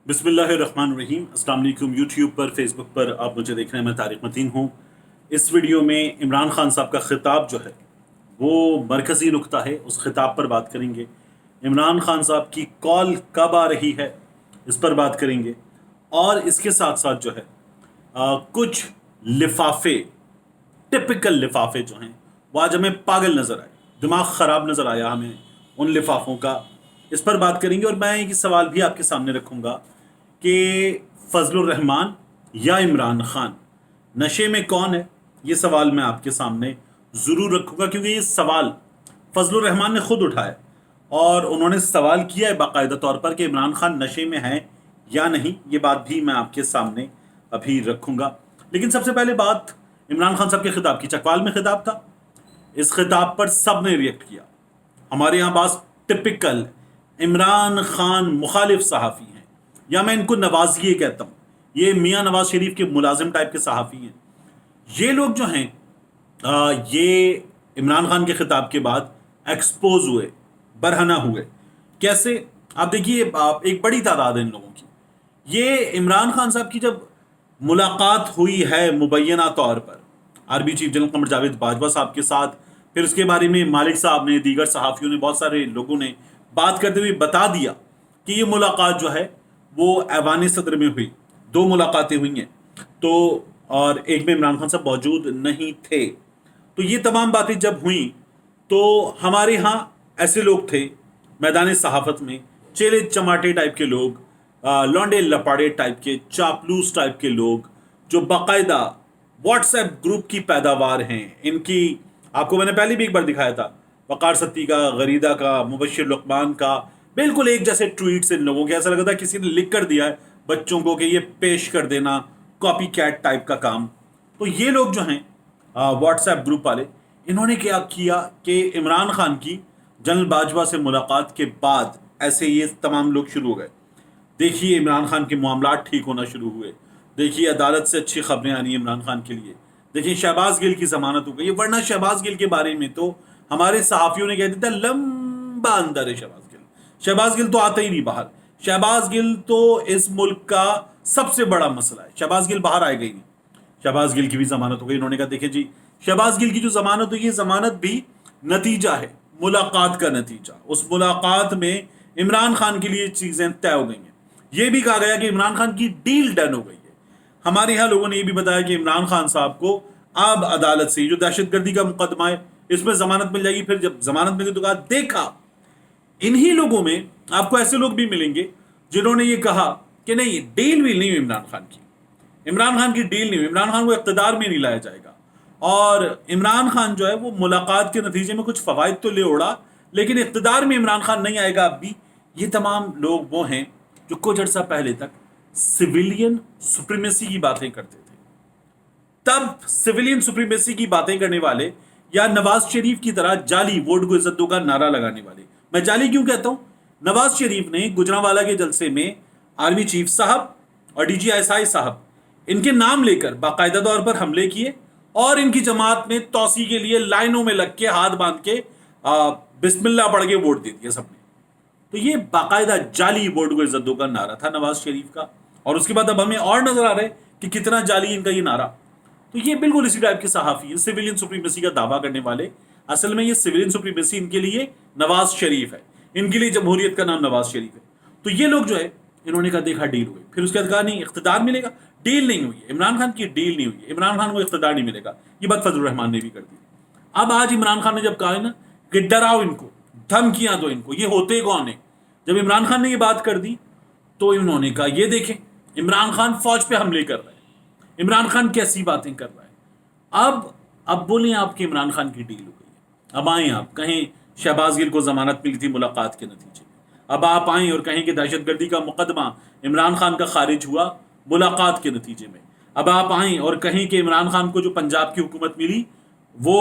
बिस्मिल्लाहिर्रहमानिर्रहीम। अस्सलाम वालेकुम। यूट्यूब पर, फेसबुक पर आप मुझे देख रहे हैं। मैं तारिक मतीन हूँ। इस वीडियो में इमरान खान साहब का खिताब जो है वो मरकज़ी नुक्ता है, उस खिताब पर बात करेंगे। इमरान खान साहब की कॉल कब आ रही है इस पर बात करेंगे। और इसके साथ साथ जो है कुछ लिफाफे, टिपिकल लिफाफे जो हैं वो आज हमें पागल नज़र आए, दिमाग ख़राब नज़र आया हमें उन लिफाफों का। इस पर बात करेंगे और मैं एक सवाल भी आपके सामने रखूंगा कि फजलुर रहमान या इमरान खान, नशे में कौन है? ये सवाल मैं आपके सामने ज़रूर रखूंगा, क्योंकि ये सवाल फजलुर रहमान ने खुद उठाया और उन्होंने सवाल किया है बाकायदा तौर पर कि इमरान खान नशे में है या नहीं। ये बात भी मैं आपके सामने अभी रखूंगा। लेकिन सबसे पहले बात इमरान खान साहब के खिताब की। चकवाल में खिताब था, इस खिताब पर सब ने रिएक्ट किया। हमारे यहाँ बात टिपिकल इमरान खान मुखालिफ सहाफ़ी हैं, या मैं इनको नवाजिए कहता हूँ। ये मियाँ नवाज शरीफ के मुलाजिम टाइप के सहाफ़ी हैं। ये लोग जो हैं ये इमरान खान के खिताब के बाद एक्सपोज हुए, बरहना हुए। कैसे? आप देखिए, आप एक बड़ी तादाद है इन लोगों की। ये इमरान खान साहब की जब मुलाकात हुई है मुबैना तौर पर army chief general Qamar Javed Bajwa साहब के साथ, फिर उसके बारे में मालिक साहब ने, दीगर सहाफ़ियों ने, बहुत सारे लोगों ने बात करते हुए बता दिया कि ये मुलाकात जो है वो ऐवान सदर में हुई। 2 मुलाकातें हुई हैं, तो और एक में इमरान खान साहब मौजूद नहीं थे। तो ये तमाम बातें जब हुई तो हमारे यहाँ ऐसे लोग थे मैदान सहाफ़त में, चेले चमाटे टाइप के लोग, लौंडे लपाड़े टाइप के, चापलूस टाइप के लोग, जो बाकायदा व्हाट्सएप ग्रुप की पैदावार हैं। इनकी आपको मैंने पहले भी एक बार दिखाया था, वकार सत्ती का, गरीदा का, मुबशिर लुकमान का, बिल्कुल एक जैसे ट्वीट्स इन लोगों के। ऐसा लगा था किसी ने लिख कर दिया है बच्चों को कि ये पेश कर देना, कॉपी कैट टाइप का काम। तो ये लोग जो हैं व्हाट्सएप ग्रुप वाले, इन्होंने क्या किया कि इमरान खान की जनरल बाजवा से मुलाकात के बाद ऐसे ये तमाम लोग शुरू हो गए। देखिए इमरान खान के मामलात ठीक होना शुरू हुए, देखिए अदालत से अच्छी खबरें आनी है इमरान खान के लिए, देखिए शहबाज गिल की जमानत हो गई। वरना शहबाज गिल के बारे में तो हमारे सहाफ़ियों ने कह दिया था लंबा अंदर है शहबाज गिल। शहबाज गिल तो आता ही नहीं बाहर। शहबाज गिल तो इस मुल्क का सबसे बड़ा मसला है। शहबाज गिल बाहर आएगा ही नहीं। शहबाज गिल की भी जमानत हो गई। इन्होंने कहा देखिए जी, शहबाज गिल की जो जमानत हुई, ये जमानत भी नतीजा है, मुलाकात का नतीजा। उस मुलाकात में इमरान खान के लिए चीजें तय हो गई हैं। यह भी कहा गया कि इमरान खान की डील डन हो गई है। हमारे यहाँ लोगों ने यह भी बताया कि इमरान खान साहब को अब अदालत से जो दहशतगर्दी का मुकदमा है इसमें जमानत मिल जाएगी। फिर जब जमानत मिली तो कहा, देखा इन्हीं लोगों में आपको ऐसे लोग भी मिलेंगे जिन्होंने ये कहा कि नहीं, डील भी नहीं हुई इमरान खान की। इमरान खान की डील नहीं हुई, इमरान खान को इक़्तिदार में नहीं लाया जाएगा। और इमरान खान जो है वो मुलाकात के नतीजे में कुछ फ़वाइद तो ले उड़ा, लेकिन इक़्तिदार में इमरान खान नहीं आएगा अब भी। ये तमाम लोग वो हैं जो कुछ अर्सा पहले तक सिविलियन सुप्रीमेसी की बातें करते थे। तब सिविलियन सुप्रीमेसी की बातें करने वाले या नवाज शरीफ की तरह जाली वोट को इज्जत दो का नारा लगाने वाले, मैं जाली क्यों कहता हूं? नवाज शरीफ ने गुजरांवाला के जलसे में आर्मी चीफ साहब और DGI साहब, इनके नाम लेकर बाकायदा तौर पर हमले किए और इनकी जमात में तौसी के लिए लाइनों में लग के, हाथ बांध के बिस्मिल्लाह पढ़ के वोट दे दिया सबने। तो ये बाकायदा जाली वोट को इज्जत दो का नारा था नवाज शरीफ का। और उसके बाद अब हमें और नजर आ रहा है कि कितना जाली इनका ये नारा। तो ये बिल्कुल इसी टाइप के सहाफ़ी हैं, सिविलियन सुप्रीमेसी का दावा करने वाले। असल में ये सिविलियन सुप्रीमेसी इनके लिए नवाज शरीफ है, इनके लिए जमहूरियत का नाम नवाज शरीफ है। तो ये लोग जो है इन्होंने कहा देखा डील हुई, फिर उसके बाद कहा नहीं इख्तिदार मिलेगा। डील नहीं हुई है, इमरान खान की डील नहीं हुई है, इमरान खान को इख्तिदार नहीं मिलेगा। ये बात फजलुर रहमान ने भी कर दी। अब आज इमरान खान ने जब कहा है ना कि डराओ इनको, धमकियां दो इनको, ये होते कौन है? जब इमरान खान ने ये बात कर दी तो इन्होंने कहा ये देखें इमरान खान फौज पे हमले कर रहा है, इमरान खान कैसी बातें कर रहा है। अब बोलें आपके इमरान खान की डील हो गई है। अब आएँ आप कहें शहबाज गिल को जमानत मिली थी मुलाकात के नतीजे में। अब आप आएँ और कहें कि दहशतगर्दी का मुकदमा इमरान खान का खारिज हुआ मुलाकात के नतीजे में। अब आप आएँ और कहें कि इमरान खान को जो पंजाब की हुकूमत मिली वो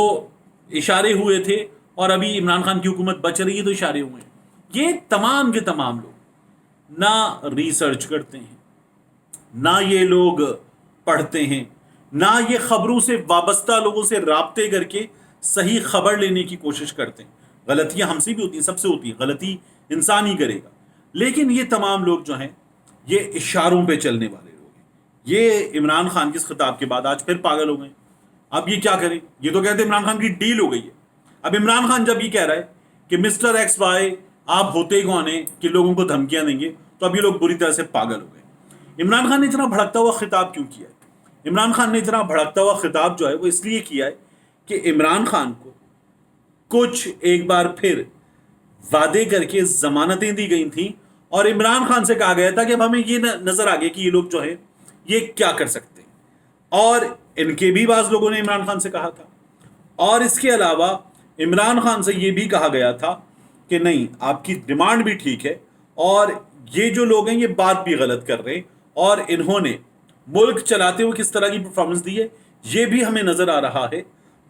इशारे हुए थे और अभी इमरान खान की हुकूमत बच रही है तो इशारे हुए हैं। ये तमाम के तमाम लोग ना रिसर्च करते हैं, ना ये लोग पढ़ते हैं, ना ये खबरों से वाबस्ता लोगों से राब्ते करके सही खबर लेने की कोशिश करते हैं। गलतियां हमसे भी होती हैं, सबसे होती हैं, गलती इंसान ही करेगा। लेकिन ये तमाम लोग जो हैं یہ اشاروں پہ چلنے والے لوگ ہیں. یہ عمران خان کے اس خطاب کے بعد آج پھر پاگل ہو گئے. اب یہ کیا کریں؟ یہ تو کہتے ہیں عمران خان کی ڈیل ہو گئی ہے. اب عمران خان جب یہ کہہ رہا ہے کہ مسٹر ایکس وائی آپ ہوتے کون ہیں کہ لوگوں کو دھمکیاں دیں گے، تو اب یہ لوگ بری طرح سے پاگل ہو گئے. عمران خان نے اتنا بھڑکتا ہوا خطاب کیوں کیا ہے؟ عمران خان نے اتنا بھڑکتا ہوا خطاب جو ہے وہ اس لیے کیا ہے کہ عمران خان کو کچھ ایک بار پھر وعدے کر کے ضمانتیں دی گئی تھیں، اور عمران خان سے کہا گیا تھا کہ اب ہمیں یہ نظر آ گیا کہ یہ لوگ جو ہے یہ کیا کر سکتے ہیں. اور ان کے بھی بعض لوگوں نے عمران خان سے کہا تھا، اور اس کے علاوہ عمران خان سے یہ بھی کہا گیا تھا کہ نہیں، آپ کی ڈیمانڈ بھی ٹھیک ہے، اور یہ جو لوگ ہیں یہ بات بھی غلط کر رہے ہیں، اور انہوں نے ملک چلاتے ہوئے کس طرح کی پرفارمنس دی ہے یہ بھی ہمیں نظر آ رہا ہے.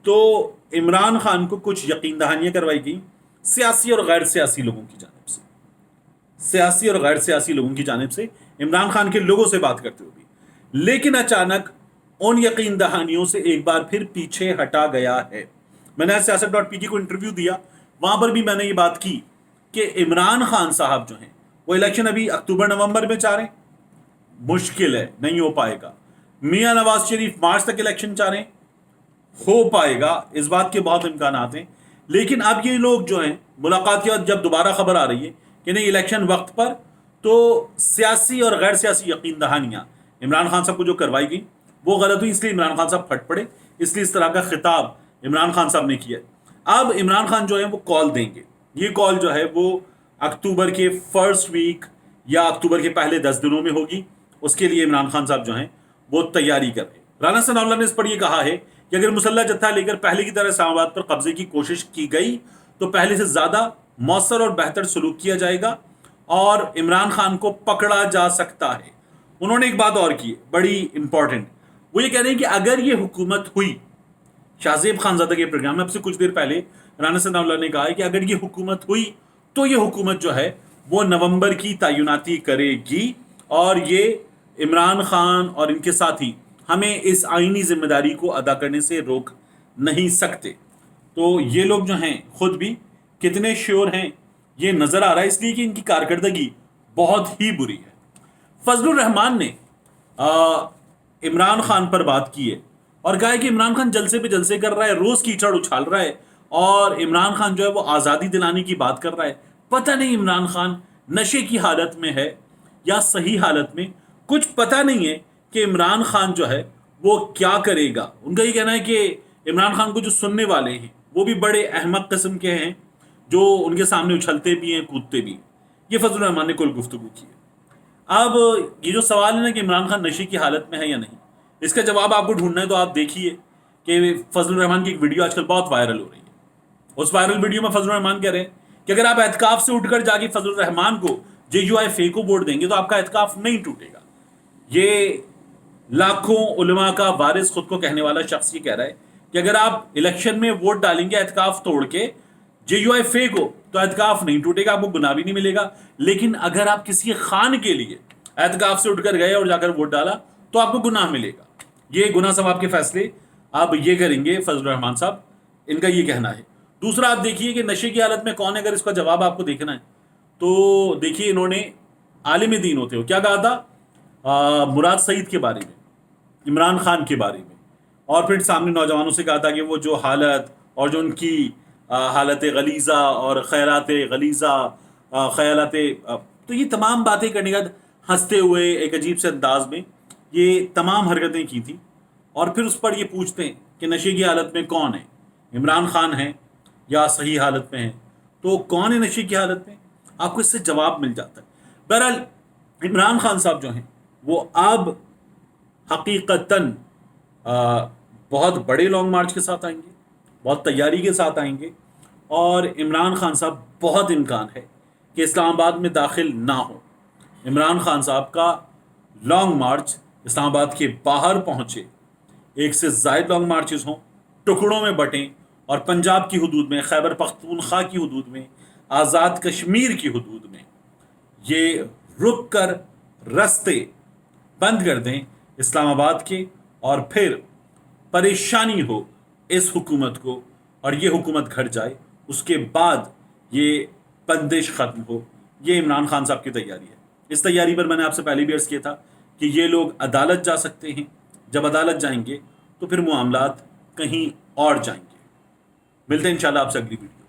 تو عمران خان کو کچھ یقین دہانیاں کروائی گئیں سیاسی اور غیر سیاسی لوگوں کی جانب سے. سیاسی اور غیر سیاسی لوگوں کی جانب سے عمران خان کے لوگوں سے بات کرتے ہوئے، لیکن اچانک ان یقین دہانیوں سے ایک بار پھر پیچھے ہٹا گیا ہے. میں نے سیاست ڈاٹ پی کی کو انٹرویو دیا، وہاں پر بھی میں نے یہ بات کی کہ عمران خان صاحب جو ہیں وہ الیکشن ابھی اکتوبر نومبر میں چاہ رہے ہیں، مشکل ہے، نہیں ہو پائے گا. میاں نواز شریف مارچ تک الیکشن چاہ رہے ہیں، ہو پائے گا، اس بات کے بہت امکانات ہیں. لیکن اب یہ لوگ جو ہیں ملاقات کے بعد جب دوبارہ خبر آ رہی ہے کہ نہیں الیکشن وقت پر، تو سیاسی اور غیر سیاسی یقین دہانیاں عمران خان صاحب کو جو کروائی گئی وہ غلط ہوئی، اس لیے عمران خان صاحب پھٹ پڑے، اس لیے اس طرح کا خطاب عمران خان صاحب نے کیا. اب عمران خان جو ہے وہ کال دیں گے، یہ کال جو ہے وہ اکتوبر کے فرسٹ ویک یا اکتوبر کے پہلے 10 دنوں میں ہوگی. اس کے لیے عمران خان صاحب جو ہیں وہ تیاری کر رہے ہیں. رانا ثناء اللہ نے اس پر یہ کہا ہے کہ اگر مسلح جتھا لے کر پہلے کی طرح اسلام آباد پر قبضے کی کوشش کی گئی تو پہلے سے زیادہ مؤثر اور بہتر سلوک کیا جائے گا اور عمران خان کو پکڑا جا سکتا ہے. انہوں نے ایک بات اور کی بڑی امپورٹنٹ، وہ یہ کہہ رہے ہیں کہ اگر یہ حکومت ہوئی، شاہ زیب خانزادہ کے پروگرام میں اب سے کچھ دیر پہلے رانا ثناء اللہ نے کہا ہے کہ اگر یہ حکومت ہوئی تو یہ حکومت جو ہے وہ نومبر کی تعیناتی کرے گی، اور یہ عمران خان اور ان کے ساتھی ہمیں اس آئینی ذمہ داری کو ادا کرنے سے روک نہیں سکتے. تو یہ لوگ جو ہیں خود بھی کتنے شیور ہیں یہ نظر آ رہا ہے، اس لیے کہ ان کی کارکردگی بہت ہی بری ہے. فضل الرحمان نے عمران خان پر بات کی ہے اور کہا ہے کہ عمران خان جلسے پہ جلسے کر رہا ہے، روز کیچڑ اچھال رہا ہے، اور عمران خان جو ہے وہ آزادی دلانے کی بات کر رہا ہے. پتہ نہیں عمران خان نشے کی حالت میں ہے یا صحیح حالت میں، کچھ پتہ نہیں ہے کہ عمران خان جو ہے وہ کیا کرے گا. ان کا یہ کہنا ہے کہ عمران خان کو جو سننے والے ہیں وہ بھی بڑے احمق قسم کے ہیں، جو ان کے سامنے اچھلتے بھی ہیں کودتے بھی. یہ فضل الرحمان نے کل گفتگو کی ہے. اب یہ جو سوال ہے نا کہ عمران خان نشے کی حالت میں ہے یا نہیں، اس کا جواب آپ کو ڈھونڈنا ہے تو آپ دیکھیے کہ فضل الرحمان کی ایک ویڈیو آج کل بہت وائرل ہو رہی ہے. اس وائرل ویڈیو میں فضل الرحمان کہہ رہے ہیں کہ اگر آپ اعتکاف سے اٹھ کر جا کے فضل الرحمان کو JUI کو ووٹ دیں گے تو آپ کا اعتکاف نہیں ٹوٹے گا. یہ لاکھوں علماء کا وارث خود کو کہنے والا شخص یہ کہہ رہا ہے کہ اگر آپ الیکشن میں ووٹ ڈالیں گے اعتکاف توڑ کے JUI کو تو اعتکاف نہیں ٹوٹے گا، آپ کو گناہ بھی نہیں ملے گا. لیکن اگر آپ کسی خان کے لیے اعتکاف سے اٹھ کر گئے اور جا کر ووٹ ڈالا تو آپ کو گناہ ملے گا. یہ گناہ ثواب کے فیصلے آپ یہ کریں گے فضل الرحمان صاحب، ان کا یہ کہنا ہے. دوسرا آپ دیکھیے کہ نشے کی حالت میں کون ہے، اگر اس کا جواب آپ کو دیکھنا ہے تو دیکھیے انہوں نے عالم دین ہوتے ہو کیا کہا تھا مراد سعید کے بارے میں، عمران خان کے بارے میں، اور پھر سامنے نوجوانوں سے کہا تھا کہ وہ جو حالت اور جو ان کی حالت غلیظہ اور خیالات غلیظہ خیالات، تو یہ تمام باتیں کرنے کا ہنستے ہوئے ایک عجیب سے انداز میں یہ تمام حرکتیں کی تھیں. اور پھر اس پر یہ پوچھتے ہیں کہ نشے کی حالت میں کون ہے، عمران خان ہیں یا صحیح حالت میں ہیں، تو کون ہے نشے کی حالت میں، آپ کو اس سے جواب مل جاتا ہے. بہرحال عمران خان صاحب جو ہیں وہ اب حقیقتاً بہت بڑے لانگ مارچ کے ساتھ آئیں گے، بہت تیاری کے ساتھ آئیں گے، اور عمران خان صاحب بہت امکان ہے کہ اسلام آباد میں داخل نہ ہو. عمران خان صاحب کا لانگ مارچ اسلام آباد کے باہر پہنچے، ایک سے زائد لانگ مارچز ہوں، ٹکڑوں میں بٹیں، اور پنجاب کی حدود میں، خیبر پختونخوا کی حدود میں، آزاد کشمیر کی حدود میں یہ رک کر رستے بند کر دیں اسلام آباد کے، اور پھر پریشانی ہو اس حکومت کو اور یہ حکومت گھر جائے، اس کے بعد یہ بندش ختم ہو. یہ عمران خان صاحب کی تیاری ہے. اس تیاری پر میں نے آپ سے پہلے بھی عرض کیا تھا کہ یہ لوگ عدالت جا سکتے ہیں، جب عدالت جائیں گے تو پھر معاملات کہیں اور جائیں گے۔ ملتے ہیں انشاءاللہ آپ سے اگلی ویڈیو۔